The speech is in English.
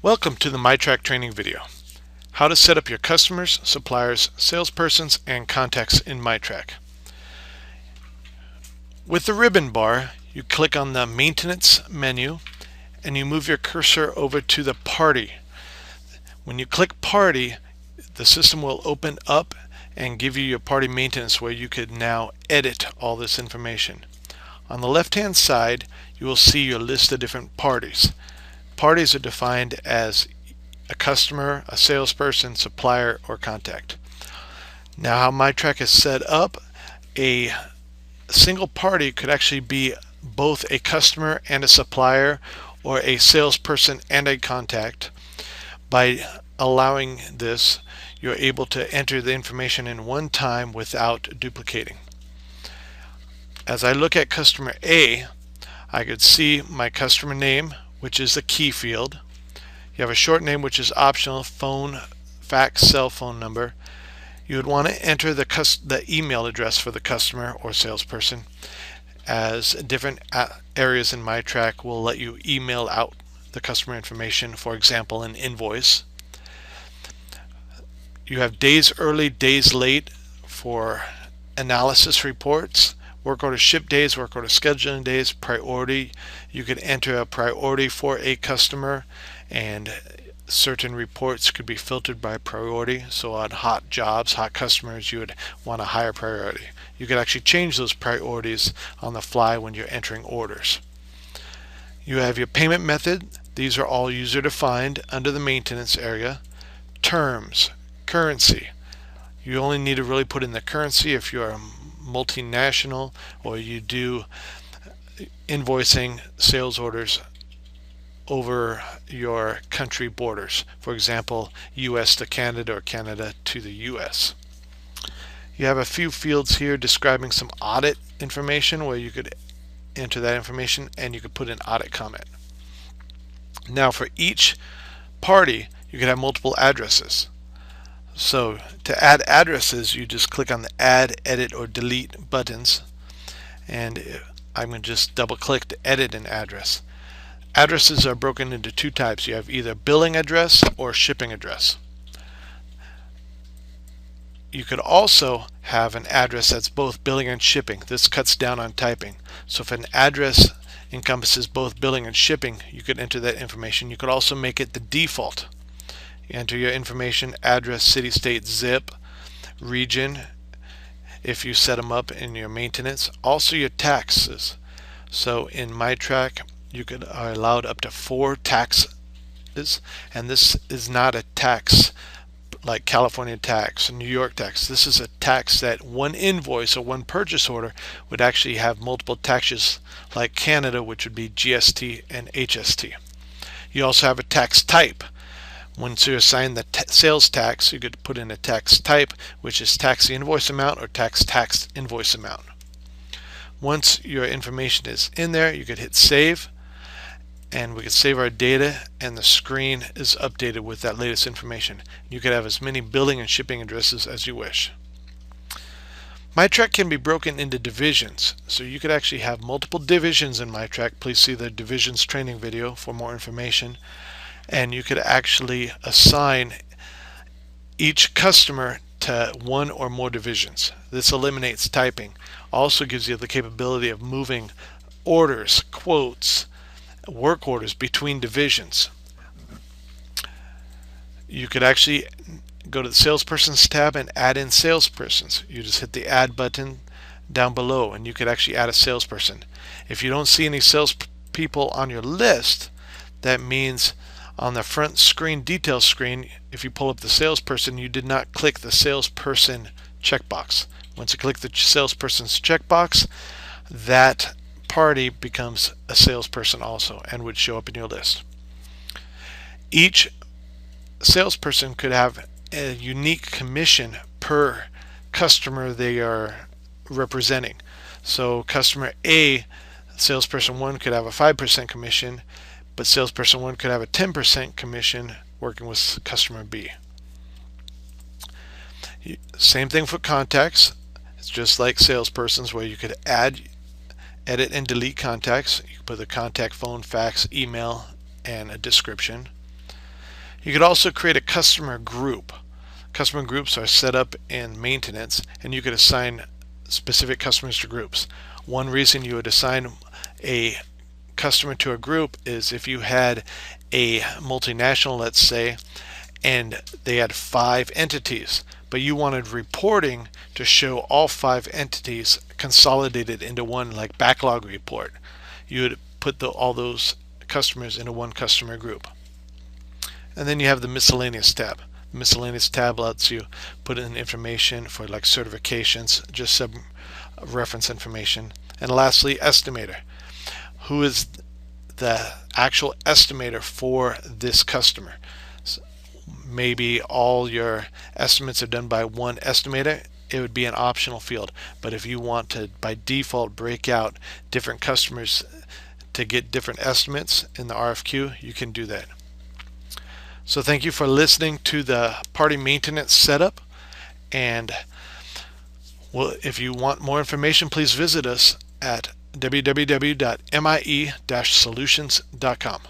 Welcome to the MIE Trak training video. How to set up your customers, suppliers, salespersons, and contacts in MIE Trak. With the ribbon bar, you click on the maintenance menu and you move your cursor over to the party. When you click party, the system will open up and give you your party maintenance where you could now edit all this information. On the left hand side, you will see your list of different parties. Parties are defined as a customer, a salesperson, supplier, or contact. Now how MIE Trak is set up, a single party could actually be both a customer and a supplier, or a salesperson and a contact. By allowing this, you're able to enter the information in one time without duplicating. As I look at customer A, I could see my customer name, which is the key field. You have a short name, which is optional: phone, fax, cell phone number. You would want to enter the email address for the customer or salesperson, as different areas in MIE Trak will let you email out the customer information, for example an invoice. You have days early, days late for analysis reports. Work order ship days, work order scheduling days, priority. You could enter a priority for a customer, and certain reports could be filtered by priority. So on hot jobs, hot customers, you would want a higher priority. You could actually change those priorities on the fly when you're entering orders. You have your payment method. These are all user defined under the maintenance area. Terms, currency. You only need to really put in the currency if you're a multinational or you do invoicing sales orders over your country borders, for example US to Canada or Canada to the US. You have a few fields here describing some audit information where you could enter that information and you could put an audit comment. Now for each party you could have multiple addresses. So to add addresses, you just click on the add, edit, or delete buttons, and I'm going to just double click to edit an address. Addresses are broken into two types. You have either billing address or shipping address. You could also have an address that's both billing and shipping. This cuts down on typing. So if an address encompasses both billing and shipping, you could enter that information. You could also make it the default. You enter your information: address, city, state, zip, region, if you set them up in your maintenance. Also your taxes. So in MIE Trak you are allowed up to 4 taxes, and this is not a tax like California tax, New York tax. This is a tax that one invoice or one purchase order would actually have multiple taxes, like Canada, which would be GST and HST. You also have a tax type. Once you assign the sales tax, you could put in a tax type, which is tax the invoice amount or tax invoice amount. Once your information is in there, you could hit save, and we could save our data, and the screen is updated with that latest information. You could have as many billing and shipping addresses as you wish. MIE Trak can be broken into divisions, so you could actually have multiple divisions in MIE Trak. Please see the divisions training video for more information. And you could actually assign each customer to one or more divisions. This eliminates typing. Also gives you the capability of moving orders, quotes, work orders between divisions. You could actually go to the salespersons tab and add in salespersons. You just hit the add button down below and you could actually add a salesperson. If you don't see any salespeople on your list, that means on the front screen, detail screen, if you pull up the salesperson, you did not click the salesperson checkbox. Once you click the salesperson's checkbox, that party becomes a salesperson also and would show up in your list. Each salesperson could have a unique commission per customer they are representing. So customer A, salesperson 1 could have a 5% commission, but salesperson 1 could have a 10% commission working with customer B. Same thing for contacts. It's just like salespersons, where you could add, edit, and delete contacts. You could put the contact, phone, fax, email, and a description. You could also create a customer group. Customer groups are set up in maintenance, and you could assign specific customers to groups. One reason you would assign a customer to a group is if you had a multinational, let's say, and they had 5 entities, but you wanted reporting to show all 5 entities consolidated into one, like backlog report. You would put all those customers into one customer group. And then you have the miscellaneous tab. The miscellaneous tab lets you put in information for like certifications, just some reference information. And lastly, estimator. Who is the actual estimator for this customer? So maybe all your estimates are done by one estimator. It would be an optional field. But if you want to, by default, break out different customers to get different estimates in the RFQ, you can do that. So thank you for listening to the party maintenance setup, and if you want more information, please visit us at www.mie-solutions.com.